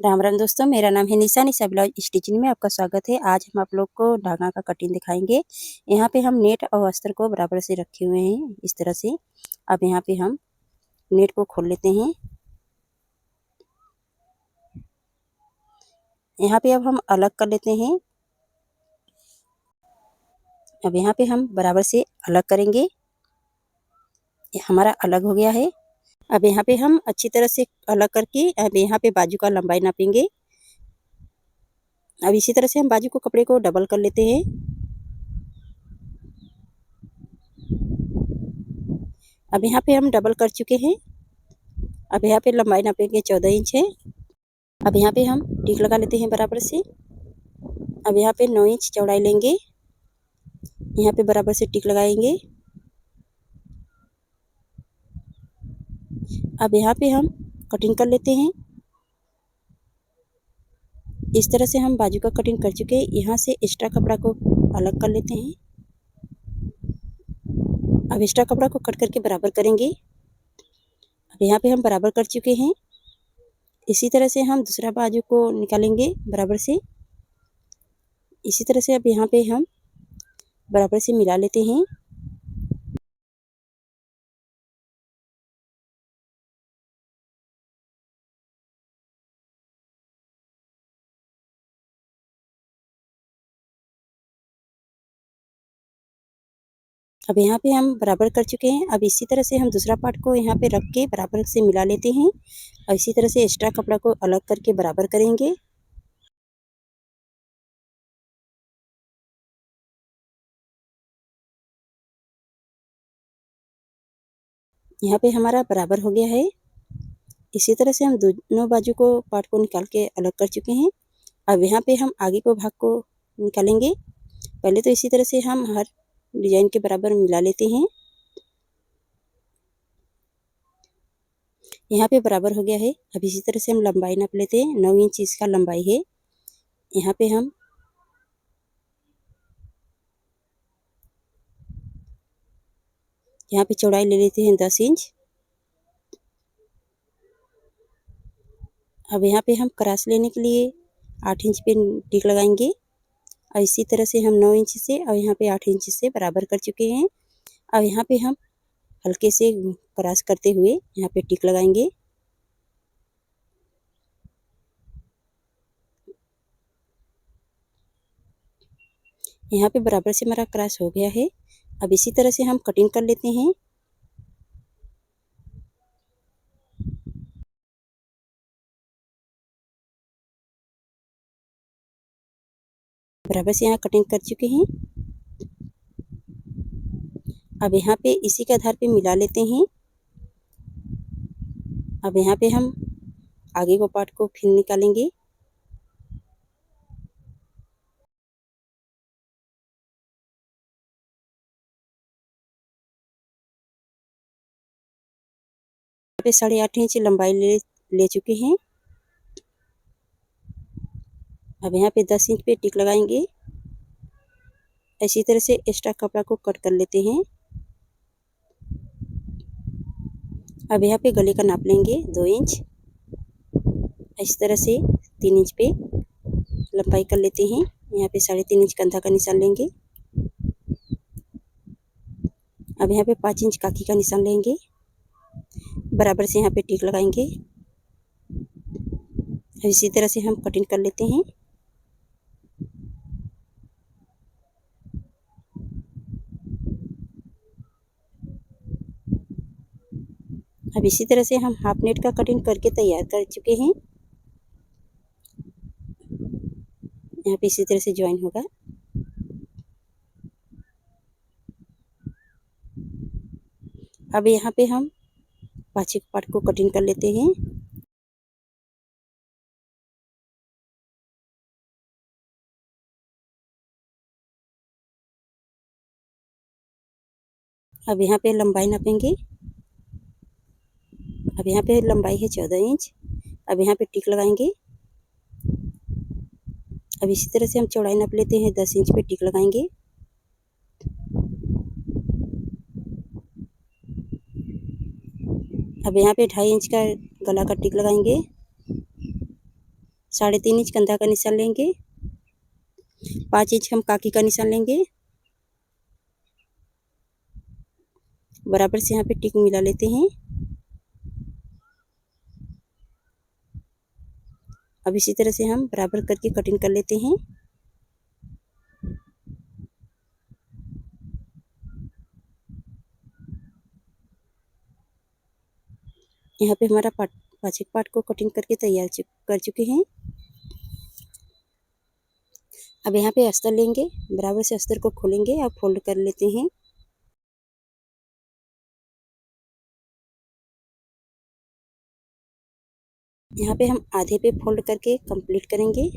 राम राम दोस्तों, मेरा नाम है निशा। निशा ब्लाउज स्टिचिंग में आपका स्वागत है। आज हम आप लोग को धागा का कटिंग दिखाएंगे। यहाँ पे हम नेट और अस्तर को बराबर से रखे हुए हैं इस तरह से। अब यहाँ पे हम नेट को खोल लेते हैं। यहाँ पे अब हम अलग कर लेते हैं। अब यहाँ पे हम बराबर से अलग करेंगे। ये हमारा अलग हो गया है। अब यहाँ पे हम अच्छी तरह से अलग करके अब यहाँ पे बाजू का लंबाई नापेंगे। अब इसी तरह से हम बाजू को कपड़े को डबल कर लेते हैं। अब यहाँ पे हम डबल कर चुके हैं। अब यहाँ पे लंबाई नापेंगे 14 इंच है। अब यहाँ पे हम टिक लगा लेते हैं बराबर से। अब यहाँ पे 9 इंच चौड़ाई लेंगे। यहाँ पे बराबर से टिक लगाएंगे। अब यहाँ पे हम कटिंग कर लेते हैं। इस तरह से हम बाजू का कटिंग कर चुके हैं। यहाँ से एक्स्ट्रा कपड़ा को अलग कर लेते हैं। अब एक्स्ट्रा कपड़ा को कट करके बराबर करेंगे। अब यहाँ पे हम बराबर कर चुके हैं। इसी तरह से हम दूसरा बाजू को निकालेंगे बराबर से। इसी तरह से अब यहाँ पे हम बराबर से मिला लेते हैं। अब यहाँ पे हम बराबर कर चुके हैं। अब इसी तरह से हम दूसरा पार्ट को यहाँ पे रख के बराबर से मिला लेते हैं और इसी तरह से एक्स्ट्रा कपड़ा को अलग करके बराबर करेंगे। यहाँ पे हमारा बराबर हो गया है। इसी तरह से हम दोनों बाजू को पार्ट को निकाल के अलग कर चुके हैं। अब यहाँ पे हम आगे को भाग को निकालेंगे। पहले तो इसी तरह से हम हर डिजाइन के बराबर मिला लेते हैं। यहाँ पे बराबर हो गया है। अब इसी तरह से हम लंबाई नाप लेते हैं। 9 इंच इसका लंबाई है। यहाँ पे हम यहाँ पे चौड़ाई ले लेते हैं 10 इंच। अब यहाँ पे हम क्रॉस लेने के लिए 8 इंच पे टिक लगाएंगे और इसी तरह से हम 9 इंच से और यहाँ पे 8 इंच से बराबर कर चुके हैं। अब यहाँ पे हम हल्के से क्रॉस करते हुए यहाँ पे टिक लगाएंगे। यहाँ पे बराबर से हमारा क्रॉस हो गया है। अब इसी तरह से हम कटिंग कर लेते हैं। बराबर से यहाँ कटिंग कर चुके हैं। अब यहाँ पे इसी के आधार पे मिला लेते हैं। अब यहाँ पे हम आगे को पार्ट को फिर निकालेंगे। यहाँ पे 8.5 इंच लंबाई ले चुके हैं। अब यहाँ पे 10 इंच पे टिक लगाएंगे। इसी तरह से एक्स्ट्रा कपड़ा को कट कर लेते हैं। अब यहाँ पे गले का नाप लेंगे 2 इंच। इस तरह से 3 इंच पे लंबाई कर लेते हैं। यहाँ पे 3.5 इंच कंधा का निशान लेंगे। अब यहाँ पे 5 इंच काकी का निशान लेंगे। बराबर से यहाँ पे टिक लगाएंगे। इसी तरह से हम कटिंग कर लेते हैं। अब इसी तरह से हम हाफ नेट का कटिंग करके तैयार कर चुके हैं। यहाँ पे इसी तरह से ज्वाइन होगा। अब यहाँ पे हम पाछे पार्ट को कटिंग कर लेते हैं। अब यहाँ पे लंबाई नापेंगे। अब यहाँ पे लंबाई है 14 इंच। अब यहाँ पे टिक लगाएंगे। अब इसी तरह से हम चौड़ाई नाप लेते हैं। 10 इंच पे टिक लगाएंगे। अब यहाँ पे 2.5 इंच का गला का टिक लगाएंगे। 3.5 इंच कंधा का निशान लेंगे, 5 इंच हम काकी का निशान लेंगे। बराबर से यहाँ पे टिक मिला लेते हैं। अब इसी तरह से हम बराबर करके कटिंग कर लेते हैं। यहाँ पे हमारा पाँच पार्ट को कटिंग करके तैयार कर चुके हैं। अब यहाँ पे अस्तर लेंगे, बराबर से अस्तर को खोलेंगे और फोल्ड कर लेते हैं। यहाँ पे हम आधे पे फोल्ड करके कंप्लीट करेंगे।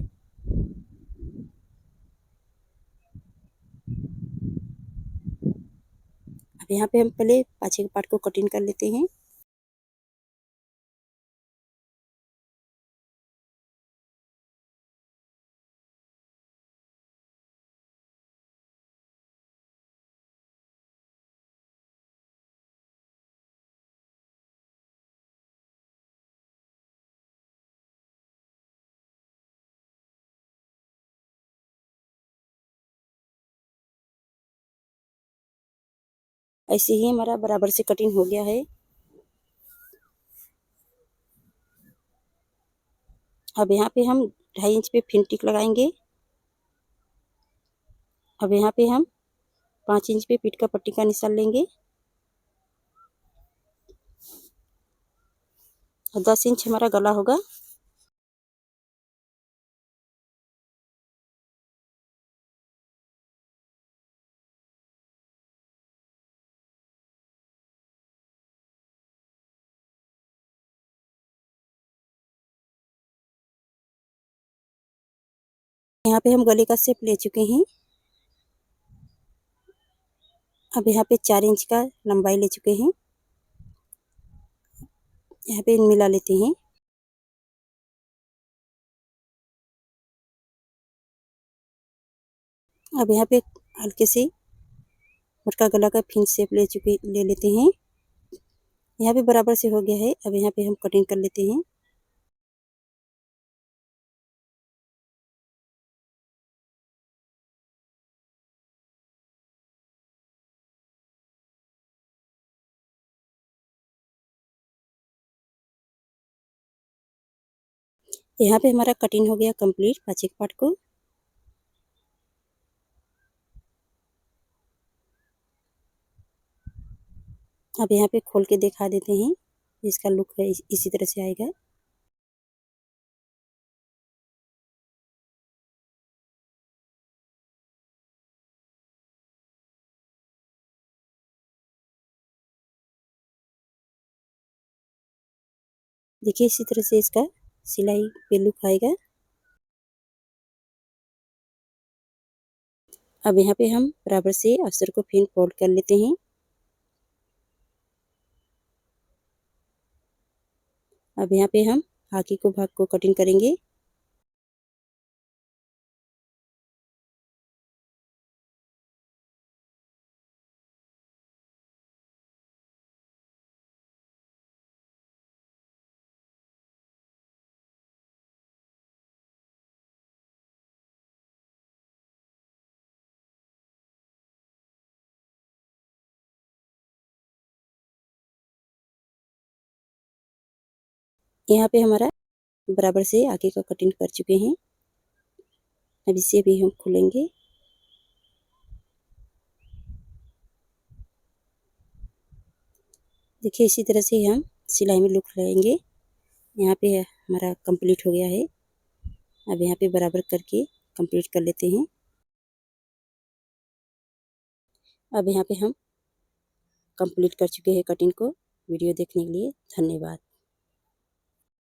अब यहाँ पे हम पहले पाछे के पार्ट को कटिंग कर लेते हैं। ऐसे ही हमारा बराबर से कटिंग हो गया है। अब यहाँ पे हम 2.5 इंच पे फिन टिक लगाएंगे। अब यहाँ पे हम 5 इंच पे पीठ का पट्टी का निशान लेंगे और 10 इंच हमारा गला होगा। यहाँ पे हम गले का शेप ले चुके हैं। अब यहाँ पे 4 इंच का लंबाई ले चुके हैं। यहाँ पे मिला लेते हैं। अब यहाँ पे हल्के से मटका गला का फिन शेप ले लेते हैं। यहाँ पे बराबर से हो गया है। अब यहाँ पे हम कटिंग कर लेते हैं। यहाँ पे हमारा कटिंग हो गया कंप्लीट पाँच पार्ट को। अब यहाँ पे खोल के दिखा देते हैं। इसका लुक है इसी तरह से आएगा। देखिए इसी तरह से इसका सिलाई पे लुक आएगा। अब यहाँ पे हम बराबर से अस्तर को फिर फोल्ड कर लेते हैं। अब यहाँ पे हम आगे को भाग को कटिंग करेंगे। यहाँ पे हमारा बराबर से आगे का कटिंग कर चुके हैं। अब इसे भी हम खोलेंगे। देखिए इसी तरह से हम सिलाई में लुक लगाएंगे। यहाँ पे हमारा कंप्लीट हो गया है। अब यहाँ पे बराबर करके कंप्लीट कर लेते हैं। अब यहाँ पे हम कंप्लीट कर चुके हैं कटिंग को। वीडियो देखने के लिए धन्यवाद।